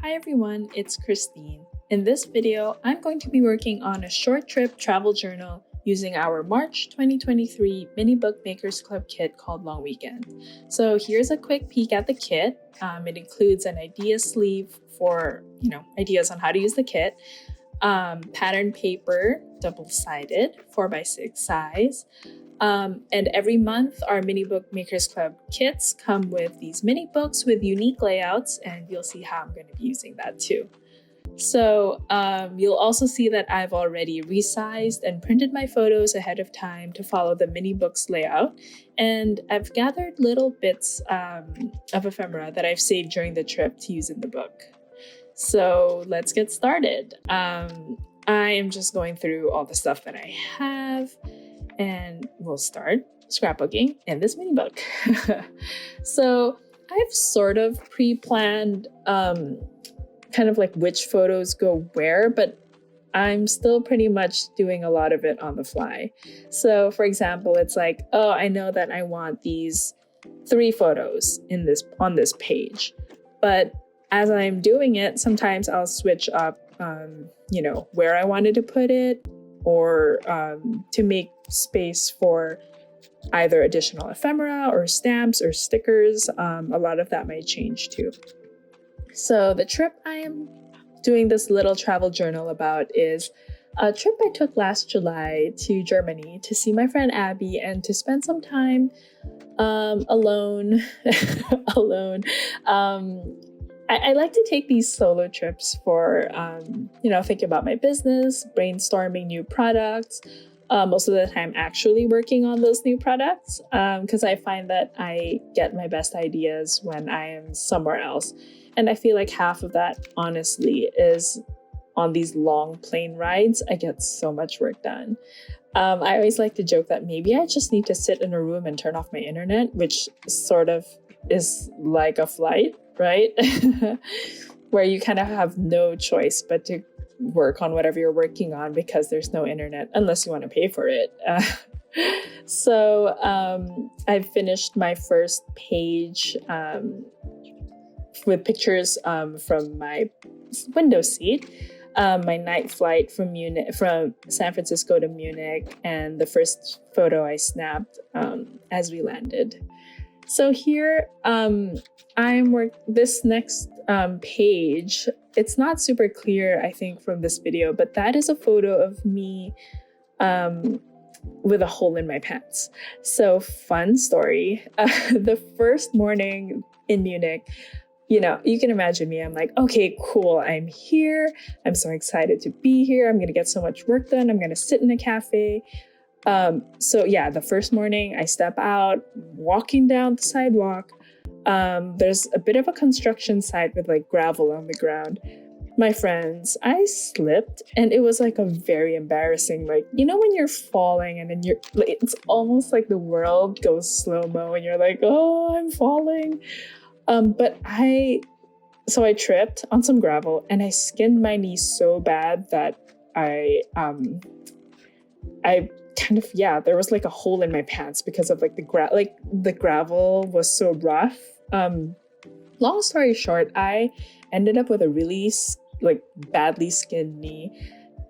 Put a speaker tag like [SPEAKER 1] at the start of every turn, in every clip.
[SPEAKER 1] Hi everyone, it's Christine. In this video, I'm going to be working on a short trip travel journal using our March 2023 Mini Bookmakers Club kit called Long Weekend. So here's a quick peek at the kit. It includes an idea sleeve for, ideas on how to use the kit, pattern paper, double-sided, 4x6 size, and every month, our Mini Bookmakers Club kits come with these mini books with unique layouts, and you'll see how I'm going to be using that too. So you'll also see that I've already resized and printed my photos ahead of time to follow the mini book's layout, and I've gathered little bits of ephemera that I've saved during the trip to use in the book. So let's get started. I am just going through all the stuff that I have, and we'll start scrapbooking in this mini book. So I've sort of pre-planned kind of like which photos go where, but I'm still pretty much doing a lot of it on the fly. So for example, it's like, oh, I know that I want these 3 photos on this page, but as I'm doing it, sometimes I'll switch up, where I wanted to put it, or to make space for either additional ephemera or stamps or stickers. A lot of that might change too. So the trip I am doing this little travel journal about is a trip I took last July to Germany to see my friend Abby and to spend some time alone. I like to take these solo trips for, thinking about my business, brainstorming new products, most of the time actually working on those new products, because I find that I get my best ideas when I am somewhere else. And I feel like half of that, honestly, is on these long plane rides. I get so much work done. I always like to joke that maybe I just need to sit in a room and turn off my internet, which sort of is like a flight, right? Where you kind of have no choice but to work on whatever you're working on because there's no internet unless you want to pay for it. So I finished my first page with pictures from my window seat, my night flight from San Francisco to Munich, and the first photo I snapped as we landed. So here, this next page, it's not super clear, I think, from this video, but that is a photo of me with a hole in my pants. So fun story. The first morning in Munich, you can imagine me. I'm like, okay, cool. I'm here. I'm so excited to be here. I'm going to get so much work done. I'm going to sit in a cafe. The first morning I step out, walking down the sidewalk. There's a bit of a construction site with like gravel on the ground. My friends, I slipped, and it was like a very embarrassing, like, when you're falling and then you're like, it's almost like the world goes slow-mo and you're like, oh, I'm falling. But I tripped on some gravel and I skinned my knee so bad that I kind of, there was like a hole in my pants because of like the gravel was so rough. Long story short, I ended up with a really badly skinned knee,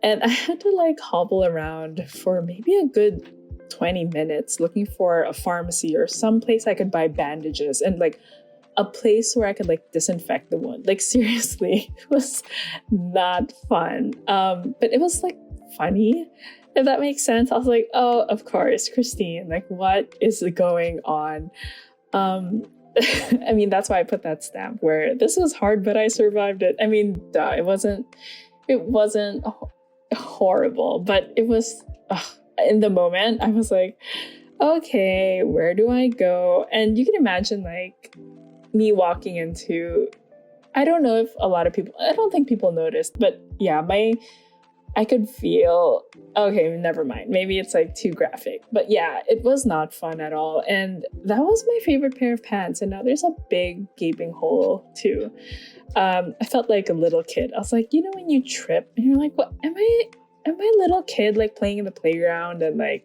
[SPEAKER 1] and I had to like hobble around for maybe a good 20 minutes looking for a pharmacy or some place I could buy bandages and like a place where I could like disinfect the wound. Like seriously, it was not fun. But it was like funny, if that makes sense. I was like, oh, of course, Christine, like what is going on? I mean, that's why I put that stamp where this was hard, but I survived it. I mean, it wasn't horrible, but it was, in the moment, I was like, okay, where do I go? And you can imagine like me walking into, I don't think people noticed, but yeah, I could feel, okay, never mind. Maybe it's like too graphic, but yeah, it was not fun at all. And that was my favorite pair of pants. And now there's a big gaping hole too. I felt like a little kid. I was like, when you trip and you're like, what, am I a little kid, like playing in the playground and like,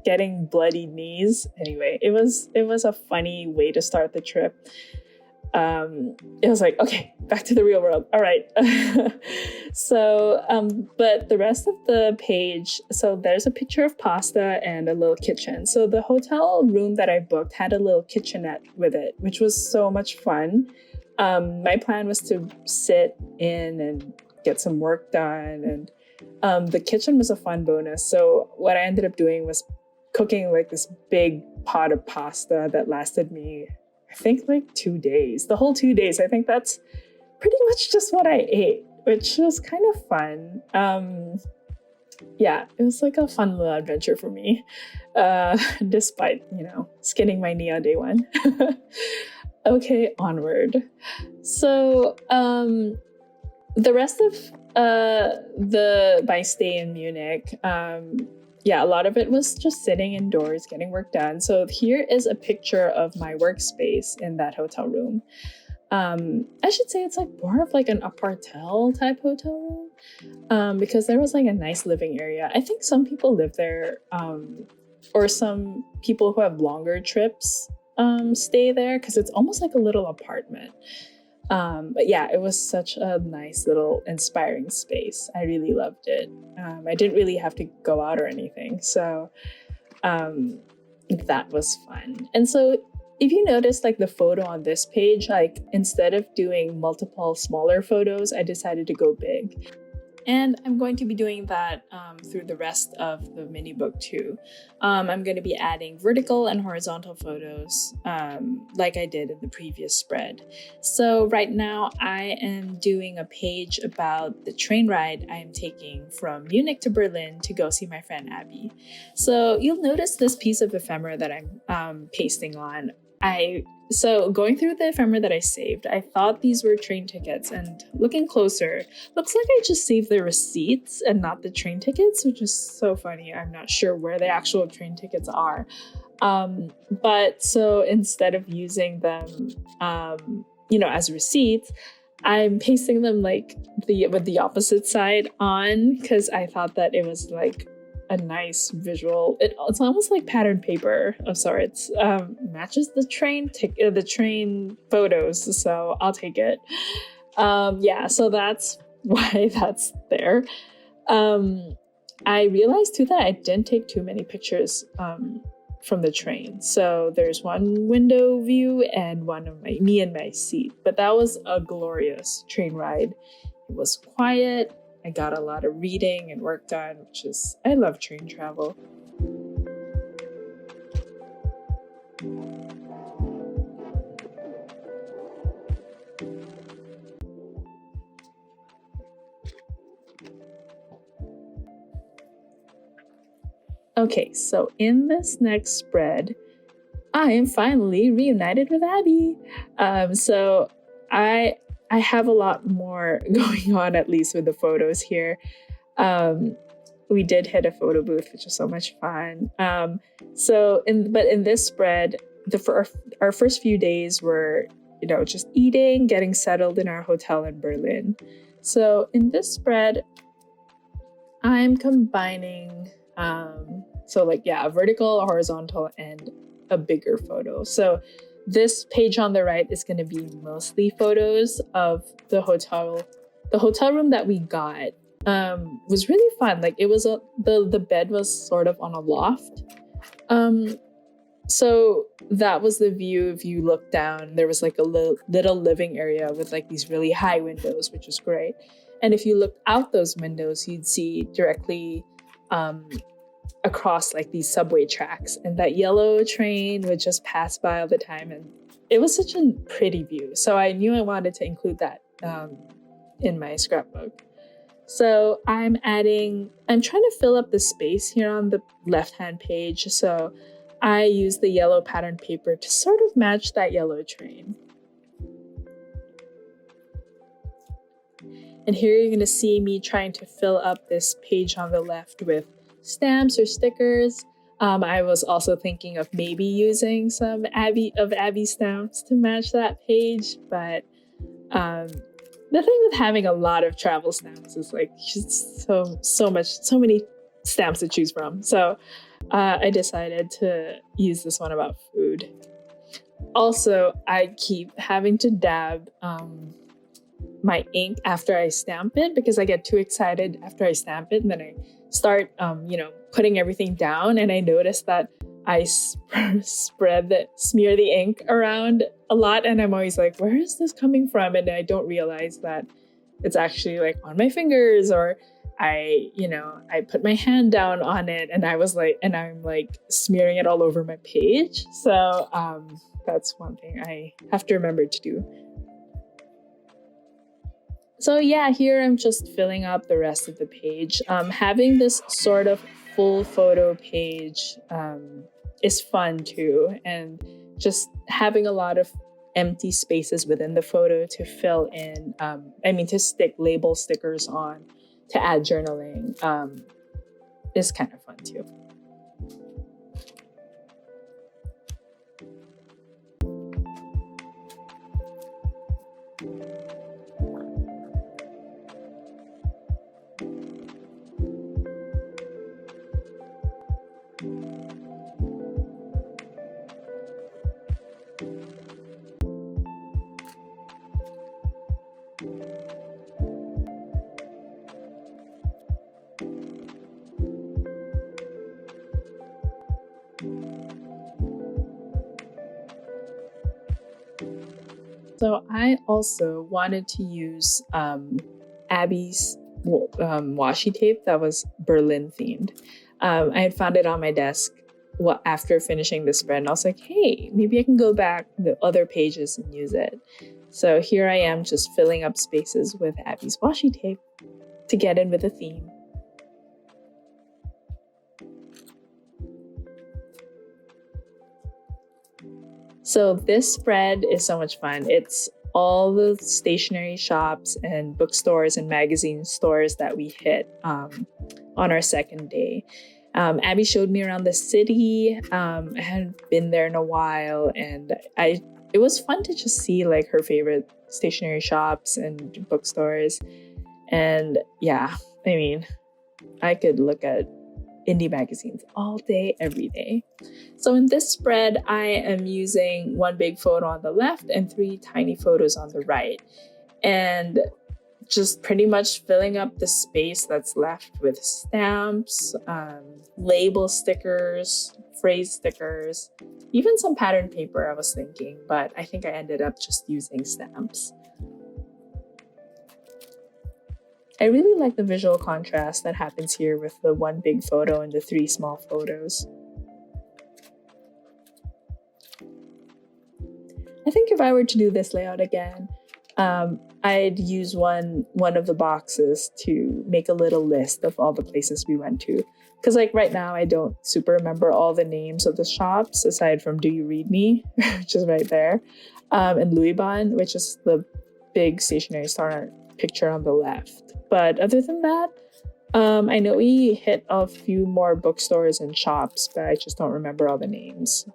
[SPEAKER 1] getting bloody knees? Anyway, it was a funny way to start the trip. it was like, okay, back to the real world. All right. So, but the rest of the page, so there's a picture of pasta and a little kitchen. So the hotel room that I booked had a little kitchenette with it, which was so much fun. My plan was to sit in and get some work done, and the kitchen was a fun bonus. So what I ended up doing was cooking like this big pot of pasta that lasted me, I think, like 2 days. The whole 2 days. I think that's pretty much just what I ate, which was kind of fun. Yeah, it was like a fun little adventure for me, despite, skinning my knee on day one. Okay, onward. So the rest of my stay in Munich, a lot of it was just sitting indoors, getting work done. So here is a picture of my workspace in that hotel room. I should say it's like more of like an apartheid type hotel room, because there was like a nice living area. I think some people live there, or some people who have longer trips stay there, because it's almost like a little apartment. But yeah, it was such a nice little inspiring space. I really loved it. I didn't really have to go out or anything, so that was fun. And so if you notice, like the photo on this page, like instead of doing multiple smaller photos, I decided to go big. And I'm going to be doing that through the rest of the mini book too. I'm going to be adding vertical and horizontal photos like I did in the previous spread. So right now I am doing a page about the train ride I am taking from Munich to Berlin to go see my friend Abby. So you'll notice this piece of ephemera that I'm pasting on. So going through the ephemera that I saved, I thought these were train tickets, and looking closer, looks like I just saved the receipts and not the train tickets, which is so funny. I'm not sure where the actual train tickets are. But so instead of using them, as receipts, I'm pasting them like with the opposite side on, because I thought that it was like a nice visual. It's almost like patterned paper of sorts. Matches the train photos, so I'll take it. So that's why that's there. I realized too that I didn't take too many pictures from the train. So there's one window view and one of me in my seat. But that was a glorious train ride. It was quiet. I got a lot of reading and work done, I love train travel. Okay, so in this next spread, I am finally reunited with Abby. So I have a lot more going on, at least with the photos here. We did hit a photo booth, which was so much fun. But in this spread, our first few days were, just eating, getting settled in our hotel in Berlin. So in this spread, I'm combining, a vertical, a horizontal, and a bigger photo. So this page on the right is going to be mostly photos of the hotel room that we got. Was really fun. Like it was the bed was sort of on a loft. So that was the view. If you look down, there was like a little living area with like these really high windows, which was great. And if you looked out those windows, you'd see directly across like these subway tracks, and that yellow train would just pass by all the time, and it was such a pretty view. So I knew I wanted to include that in my scrapbook. So I'm trying to fill up the space here on the left-hand page. So I use the yellow pattern paper to sort of match that yellow train. And here you're going to see me trying to fill up this page on the left with stamps or stickers. I was also thinking of maybe using some Abby stamps to match that page, but the thing with having a lot of travel stamps is like just so many stamps to choose from. So I decided to use this one about food. Also, I keep having to dab my ink after I stamp it because I get too excited after I stamp it, and then I start, putting everything down, and I notice that I smear the ink around a lot, and I'm always like, where is this coming from? And I don't realize that it's actually like on my fingers, or I put my hand down on it, and I'm like smearing it all over my page. So that's one thing I have to remember to do. So yeah, here I'm just filling up the rest of the page. Having this sort of full photo page is fun too, and just having a lot of empty spaces within the photo to fill in, to stick label stickers on, to add journaling, is kind of fun too. So I also wanted to use Abby's washi tape that was Berlin themed. I had found it on my desk after finishing the spread, and I was like, hey, maybe I can go back the other pages and use it. So here I am just filling up spaces with Abby's washi tape to get in with the theme. So this spread is so much fun. It's all the stationery shops and bookstores and magazine stores that we hit on our second day. Abby showed me around the city. I hadn't been there in a while, and it was fun to just see like her favorite stationery shops and bookstores. And yeah, I could look at indie magazines all day, every day. So in this spread, I am using one big photo on the left and 3 tiny photos on the right, and just pretty much filling up the space that's left with stamps, label stickers, phrase stickers, even some pattern paper I was thinking, but I think I ended up just using stamps. I really like the visual contrast that happens here with the one big photo and the 3 small photos. I think if I were to do this layout again, I'd use one of the boxes to make a little list of all the places we went to. Because like right now, I don't super remember all the names of the shops, aside from Do You Read Me, which is right there, and Louis Vuitton, which is the big stationery store picture on the left. But other than that, I know we hit a few more bookstores and shops, but I just don't remember all the names.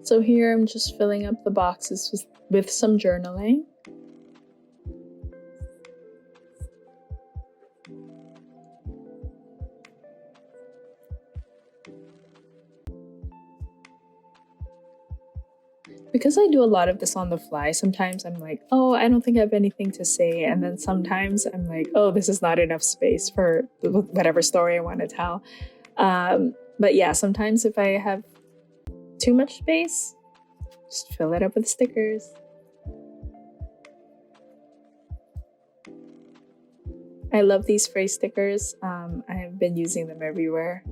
[SPEAKER 1] So here I'm just filling up the boxes with some journaling. Because I do a lot of this on the fly, sometimes I'm like, oh, I don't think I have anything to say. And then sometimes I'm like, oh, this is not enough space for whatever story I want to tell. But yeah, sometimes if I have too much space, just fill it up with stickers. I love these phrase stickers. I have been using them everywhere.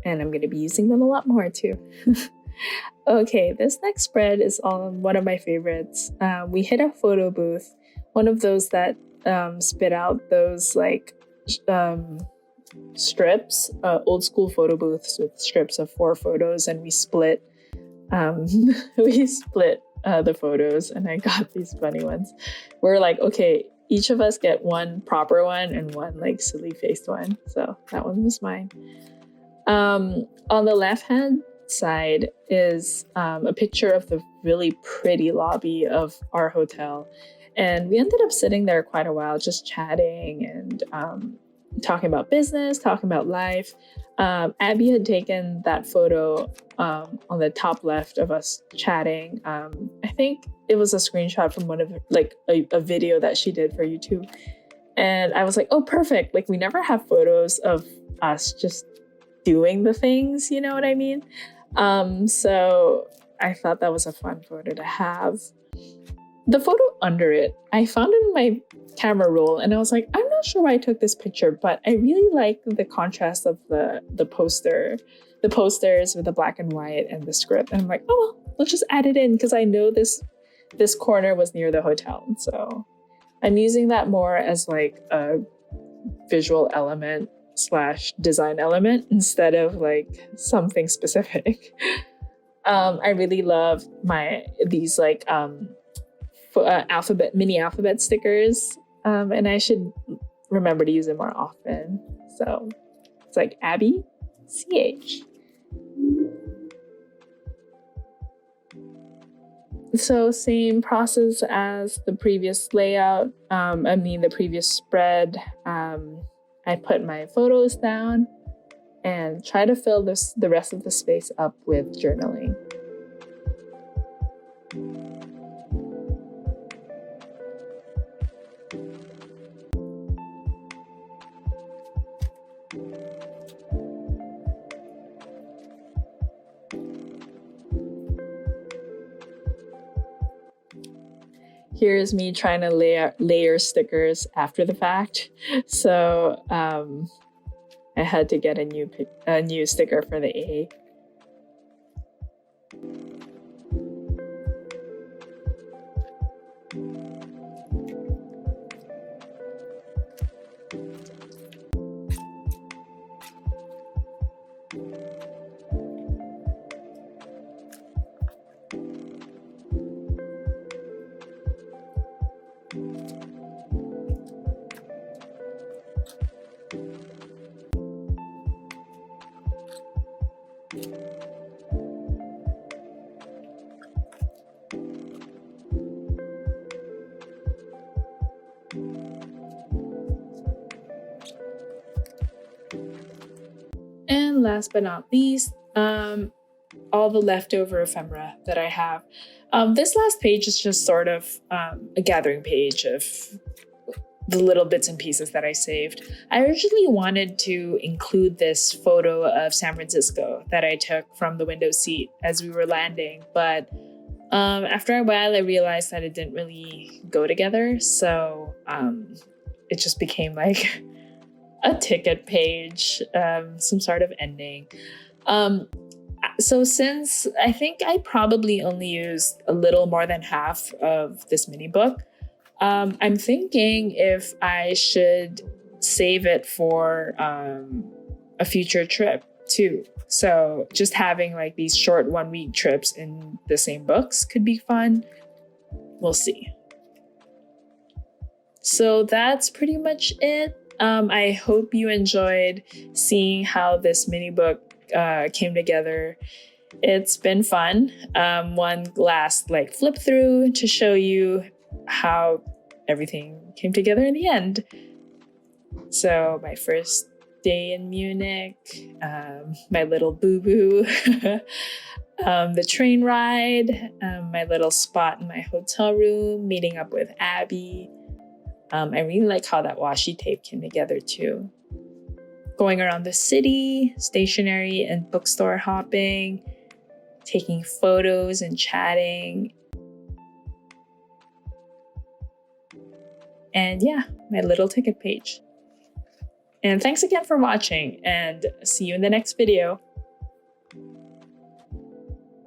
[SPEAKER 1] And I'm going to be using them a lot more too. Okay, this next spread is one of my favorites. We hit a photo booth, one of those that spit out those like strips, old school photo booths with strips of 4 photos, and we split we split the photos and I got these funny ones. We're like, okay, each of us get one proper one and one like silly faced one. So that one was mine. On the left hand side is a picture of the really pretty lobby of our hotel. And we ended up sitting there quite a while, just chatting and talking about business, talking about life. Abby had taken that photo on the top left of us chatting. I think it was a screenshot from one of like a video that she did for YouTube. And I was like, oh, perfect. Like we never have photos of us just doing the things, you know what I mean? So I thought that was a fun photo to have. The photo under it, I found it in my camera roll and I was like, I'm not sure why I took this picture, but I really like the contrast of the posters with the black and white and the script. And I'm like, oh, well, let's just add it in because I know this corner was near the hotel. So I'm using that more as like a visual element / design element instead of like something specific. I really love these like mini alphabet stickers, and I should remember to use them more often. So it's like Abby CH. So same process as the previous layout. The previous spread. I put my photos down and try to fill the rest of the space up with journaling. Here's me trying to layer stickers after the fact. So I had to get a new sticker for the A. And last but not least, all the leftover ephemera that I have. This last page is just sort of a gathering page of the little bits and pieces that I saved. I originally wanted to include this photo of San Francisco that I took from the window seat as we were landing, but after a while I realized that it didn't really go together, so it just became like a ticket page, some sort of ending. So since I think I probably only used a little more than half of this mini book, I'm thinking if I should save it for a future trip too. So just having like these short 1-week trips in the same books could be fun. We'll see. So that's pretty much it. I hope you enjoyed seeing how this mini book came together. It's been fun. One last like flip through to show you how everything came together in the end. So my first day in Munich, my little boo-boo, the train ride, my little spot in my hotel room, meeting up with Abby. I really like how that washi tape came together too. Going around the city, stationery and bookstore hopping, taking photos and chatting. And yeah, my little ticket page. And thanks again for watching, and see you in the next video.